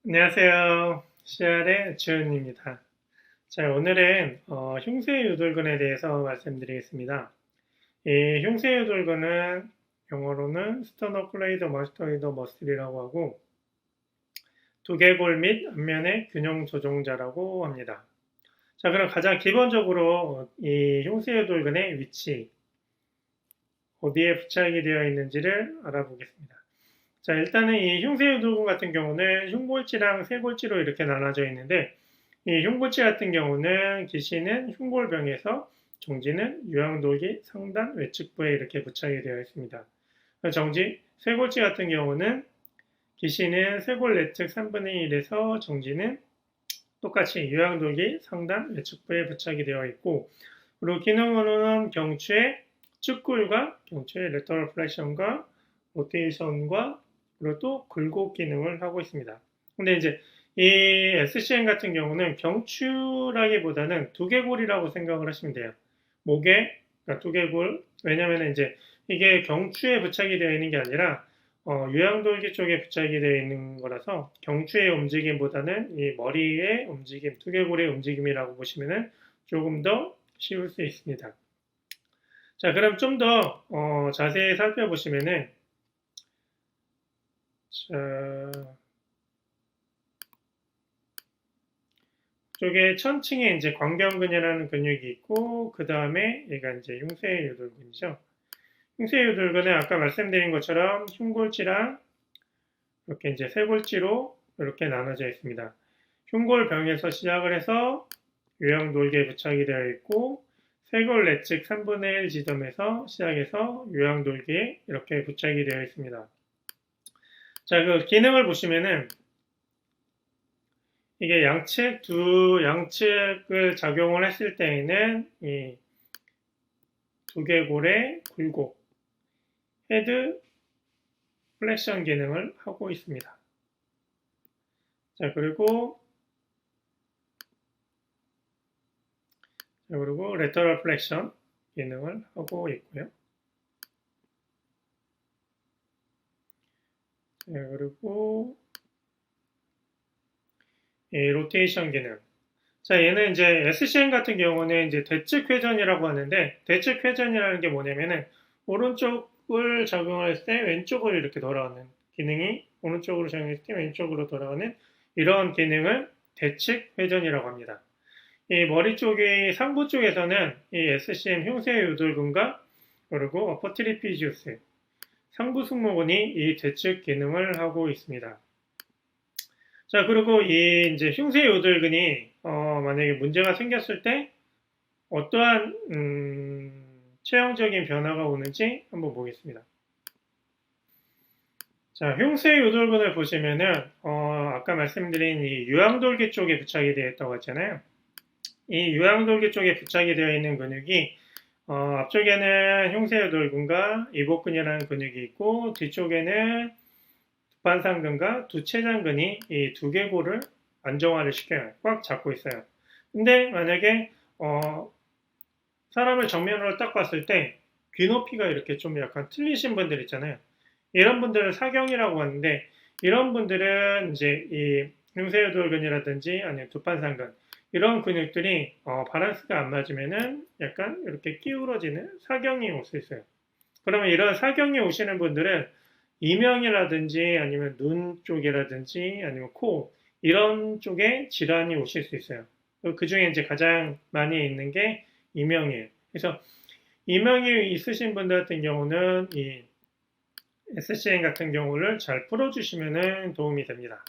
안녕하세요. CR의 주현입니다. 자, 오늘은 흉쇄유돌근에 대해서 말씀드리겠습니다. 이 흉쇄유돌근은 영어로는 스터너클레이더 머스터이더 머슬이라고 하고 두개골 및 안면의 균형 조종자라고 합니다. 자, 그럼 가장 기본적으로 이 흉쇄유돌근의 위치, 어디에 부착이 되어 있는지를 알아보겠습니다. 자, 일단은 이 흉쇄유돌근 같은 경우는 흉골지랑 쇄골지로 이렇게 나눠져 있는데 이 흉골지 같은 경우는 기시는 흉골병에서 정지는 유양돌기 상단 외측부에 이렇게 부착이 되어 있습니다. 정지, 쇄골지 같은 경우는 기시는 쇄골 내측 3분의 1에서 정지는 똑같이 유양돌기 상단 외측부에 부착이 되어 있고 그리고 기능으로는 경추의 측굴과 경추의 레터럴 플렉션과 로테이션과 그리고 또 굴곡 기능을 하고 있습니다. 근데 이제 이 SCM 같은 경우는 경추라기보다는 두개골이라고 생각을 하시면 돼요. 목에, 그러니까 두개골. 왜냐면 이제 이게 경추에 부착이 되어 있는 게 아니라 유양돌기 쪽에 부착이 되어 있는 거라서 경추의 움직임보다는 이 머리의 움직임, 두개골의 움직임이라고 보시면 조금 더 쉬울 수 있습니다. 자, 그럼 좀 더 자세히 살펴보시면은 자, 쪽에 천층에 이제 광견근이라는 근육이 있고 그 다음에 얘가 이제 흉쇄유돌근이죠. 흉쇄유돌근은 아까 말씀드린 것처럼 흉골지랑 이렇게 이제 쇄골지로 이렇게 나눠져 있습니다. 흉골병에서 시작을 해서 유양돌기에 부착이 되어 있고 쇄골 내측 3분의 1 지점에서 시작해서 유양돌기에 이렇게 부착이 되어 있습니다. 자, 그 기능을 보시면은 이게 양측을 작용을 했을 때에는 이 두개골의 굴곡, 헤드 플렉션 기능을 하고 있습니다. 자, 그리고 레터럴 플렉션 기능을 하고 있고요. 자, 그리고 로테이션 기능. 자, 얘는 이제 SCM 같은 경우는 이제 대측 회전이라고 하는데, 대측 회전이라는 게 뭐냐면은, 오른쪽을 적용을 했을 때 왼쪽으로 이렇게 돌아오는 기능이, 오른쪽으로 적용했을 때 왼쪽으로 돌아오는 이런 기능을 대측 회전이라고 합니다. 이 머리 쪽의 상부 쪽에서는 이 SCM 흉쇄유돌근과 그리고 어퍼 트리피지우스, 상부 승모근이 이 대측 기능을 하고 있습니다. 자, 그리고 이 이제 흉쇄요돌근이 만약에 문제가 생겼을 때 어떠한 체형적인 변화가 오는지 한번 보겠습니다. 자, 흉쇄요돌근을 보시면은 아까 말씀드린 이 유양돌기 쪽에 부착이 되어 있다고 했잖아요. 이 유양돌기 쪽에 부착이 되어 있는 근육이 앞쪽에는 흉쇄요돌근과 이복근이라는 근육이 있고 뒤쪽에는 두판상근과 두췌장근이 이 두개골을 안정화를 시켜요. 꽉 잡고 있어요. 근데 만약에 사람을 정면으로 딱 봤을 때 귀높이가 이렇게 좀 약간 틀리신 분들 있잖아요. 이런 분들을 사경이라고 하는데 이런 분들은 이제 이 흉쇄유돌근이라든지 아니면 두판상근 이런 근육들이 밸런스가 안 맞으면은 약간 이렇게 기울어지는 사경이 올 수 있어요. 그러면 이런 사경이 오시는 분들은 이명이라든지 아니면 눈 쪽이라든지 아니면 코 이런 쪽에 질환이 오실 수 있어요. 그 중에 이제 가장 많이 있는 게 이명이에요. 그래서 이명이 있으신 분들 같은 경우는 이 SCM 같은 경우를 잘 풀어주시면 도움이 됩니다.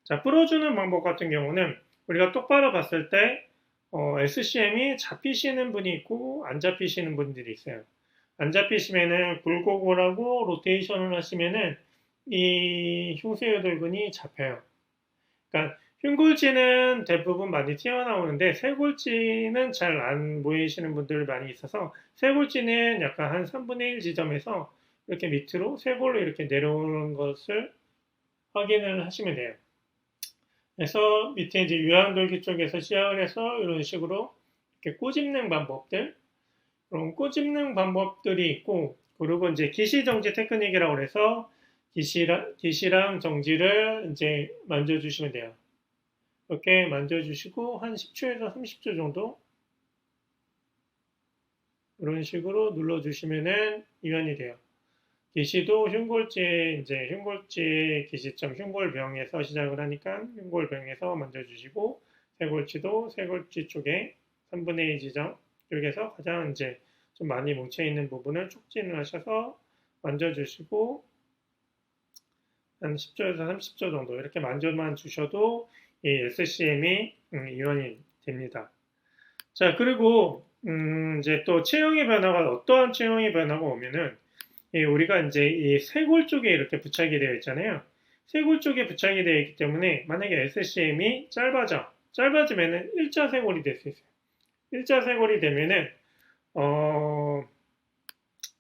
자, 풀어주는 방법 같은 경우는 우리가 똑바로 봤을 때 SCM이 잡히시는 분이 있고 안 잡히시는 분들이 있어요. 안 잡히시면은 굴곡을 하고 로테이션을 하시면은 이 흉쇄유돌근이 잡혀요. 그러니까 흉골지는 대부분 많이 튀어나오는데 쇄골지는 잘 안 보이시는 분들 많이 있어서 쇄골지는 약간 한 3분의 1 지점에서 이렇게 밑으로 쇄골로 이렇게 내려오는 것을 확인을 하시면 돼요. 그래서 밑에 이제 유양돌기 쪽에서 시작을 해서 이런 식으로 이렇게 꼬집는 방법들 그런 꼬집는 방법들이 있고, 그리고 이제 기시정지 테크닉이라고 해서 기시랑 정지를 이제 만져주시면 돼요. 이렇게 만져주시고 한 10초에서 30초 정도 이런 식으로 눌러주시면은 이완이 돼요. 기시도 흉골지 기시점 흉골병에서 시작을 하니까 흉골병에서 만져주시고 쇄골치도 쇄골치 쪽에 3분의 2 지점 쪽에서 가장 이제 좀 많이 뭉쳐있는 부분을 촉진을 하셔서 만져주시고 한 10초에서 30초 정도 이렇게 만져만 주셔도 이 SCM이 이완이 됩니다. 자, 그리고 이제 또 체형의 변화가 어떠한 체형의 변화가 오면은 우리가 이제 이 쇄골 쪽에 이렇게 부착이 되어 있잖아요. 쇄골 쪽에 부착이 되어 있기 때문에 만약에 SCM이 짧아지면은 일자 쇄골이 될 수 있어요. 일자 쇄골이 되면은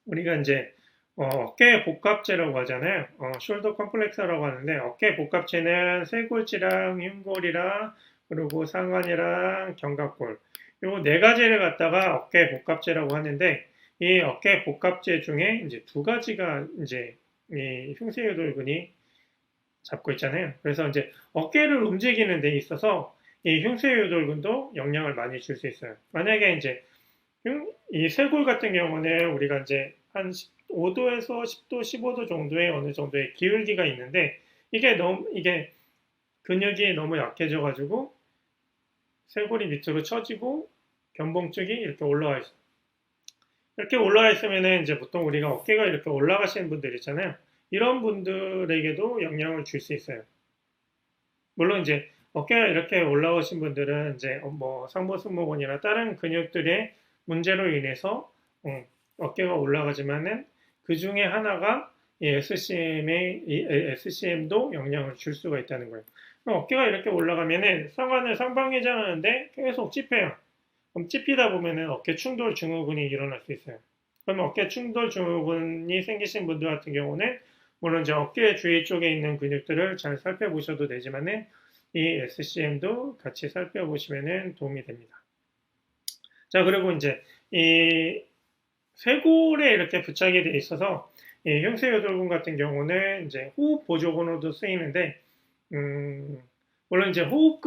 우리가 이제 어깨 복합체라고 하잖아요. 숄더 컴플렉서라고 하는데 어깨 복합체는 쇄골치랑 흉골이랑 그리고 상완이랑 견갑골 요 네 가지를 갖다가 어깨 복합체라고 하는데 이 어깨 복합체 중에 이제 두 가지가 이제 이 흉쇄유돌근이 잡고 있잖아요. 그래서 이제 어깨를 움직이는 데 있어서 이 흉쇄유돌근도 영향을 많이 줄 수 있어요. 만약에 이제 이 쇄골 같은 경우는 우리가 이제 한 5도에서 10도, 15도 정도의 어느 정도의 기울기가 있는데 이게 근육이 너무 약해져 가지고 쇄골이 밑으로 처지고 견봉 쪽이 이렇게 올라와 있어요. 이렇게 올라와 있으면은 이제 보통 우리가 어깨가 이렇게 올라가시는 분들 있잖아요. 이런 분들에게도 영향을 줄 수 있어요. 물론 이제 어깨가 이렇게 올라오신 분들은 이제 뭐 상부 승모근이나 다른 근육들의 문제로 인해서 어깨가 올라가지만은 그 중에 하나가 이 SCM도 영향을 줄 수가 있다는 거예요. 어깨가 이렇게 올라가면은 상완을 상방회전하는데 계속 찝혀요. 그럼 찝히다 보면은 어깨 충돌 증후군이 일어날 수 있어요. 그럼 어깨 충돌 증후군이 생기신 분들 같은 경우는 물론 이제 어깨 주위 쪽에 있는 근육들을 잘 살펴보셔도 되지만은 이 SCM도 같이 살펴보시면은 도움이 됩니다. 자, 그리고 이제 이 쇄골에 이렇게 부착이 되어 있어서 이 흉쇄유돌근 같은 경우는 이제 호흡 보조근으로도 쓰이는데 물론 이제 호흡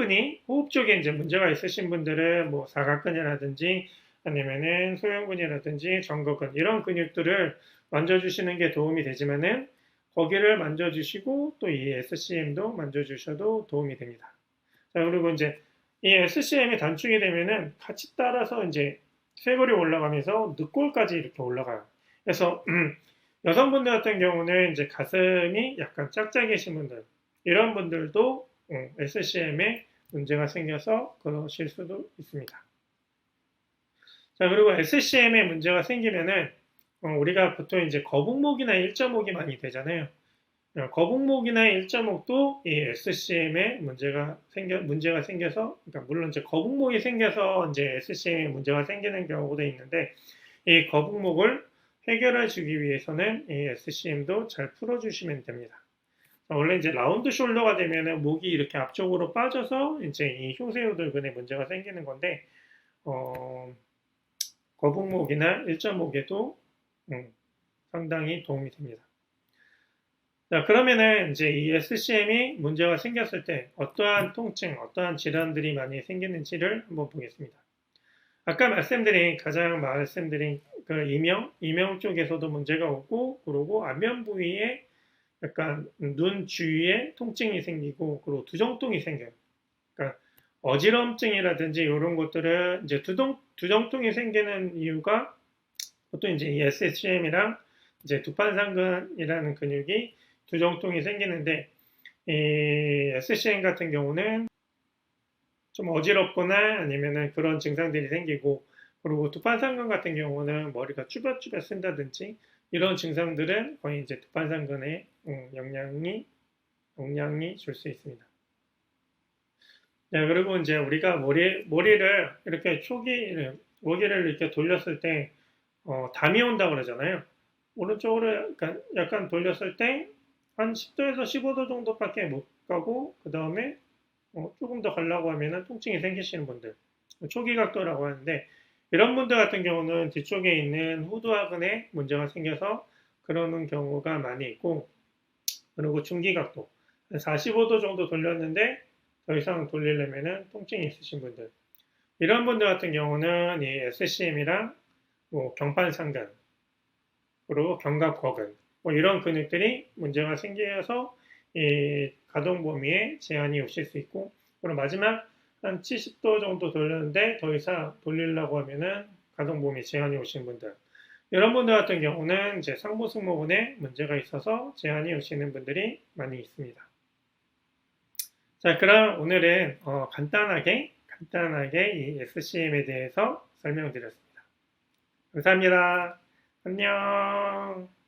쪽에 이제 문제가 있으신 분들은 뭐 사각근이라든지 아니면은 소형근이라든지 정거근 이런 근육들을 만져주시는 게 도움이 되지만은 거기를 만져주시고 또 이 SCM도 만져주셔도 도움이 됩니다. 자, 그리고 이제 이 SCM이 단축이 되면은 같이 따라서 이제 쇄골이 올라가면서 늑골까지 이렇게 올라가요. 그래서 여성분들 같은 경우는 이제 가슴이 약간 짝짝이신 분들 이런 분들도 SCM에 문제가 생겨서 그러실 수도 있습니다. 자, 그리고 SCM에 문제가 생기면은 우리가 보통 이제 거북목이나 일자목이 많이 되잖아요. 거북목이나 일자목도 이 SCM에 문제가 생겨서, 그러니까 물론 이제 거북목이 생겨서 이제 SCM에 문제가 생기는 경우도 있는데, 이 거북목을 해결해 주기 위해서는 이 SCM도 잘 풀어주시면 됩니다. 원래 이제 라운드 숄더가 되면은 목이 이렇게 앞쪽으로 빠져서 이제 이 흉쇄유돌근에 문제가 생기는 건데, 거북목이나 일자목에도 상당히 도움이 됩니다. 자, 그러면은 이제 이 SCM이 문제가 생겼을 때 어떠한 통증, 어떠한 질환들이 많이 생기는지를 한번 보겠습니다. 아까 가장 말씀드린 그 이명 쪽에서도 문제가 오고, 그리고 안면 부위에 약간 눈 주위에 통증이 생기고, 그리고 두정통이 생겨요. 그러니까 어지럼증이라든지 이런 것들은 이제 두정통이 생기는 이유가 보통 이제 이 SCM이랑 이제 두판상근이라는 근육이 두정통이 생기는데 이 SCM 같은 경우는 좀 어지럽거나 아니면은 그런 증상들이 생기고 그리고 두판상근 같은 경우는 머리가 쭈뼛쭈뼛 쓴다든지 이런 증상들은 거의 이제 두판상근에 영향이 줄 수 있습니다. 네, 그리고 이제 우리가 머리를 이렇게 모기를 이렇게 돌렸을 때 담이 온다 그러잖아요. 오른쪽으로 약간 돌렸을 때 한 10도에서 15도 정도밖에 못 가고 그 다음에 조금 더 가려고 하면은 통증이 생기시는 분들 초기각도라고 하는데 이런 분들 같은 경우는 뒤쪽에 있는 후두하근에 문제가 생겨서 그러는 경우가 많이 있고 그리고 중기각도 45도 정도 돌렸는데 더 이상 돌리려면 통증이 있으신 분들, 이런 분들 같은 경우는 이 SCM이랑 뭐 경판상근, 그리고 견갑거근, 뭐 이런 근육들이 문제가 생겨서 이 가동 범위에 제한이 오실 수 있고, 그리고 마지막 한 70도 정도 돌렸는데 더 이상 돌리려고 하면은 가동 범위 제한이 오신 분들, 이런 분들 같은 경우는 이제 상부 승모근에 문제가 있어서 제한이 오시는 분들이 많이 있습니다. 자, 그럼 오늘은 간단하게 이 SCM에 대해서 설명드렸습니다. 감사합니다. 안녕.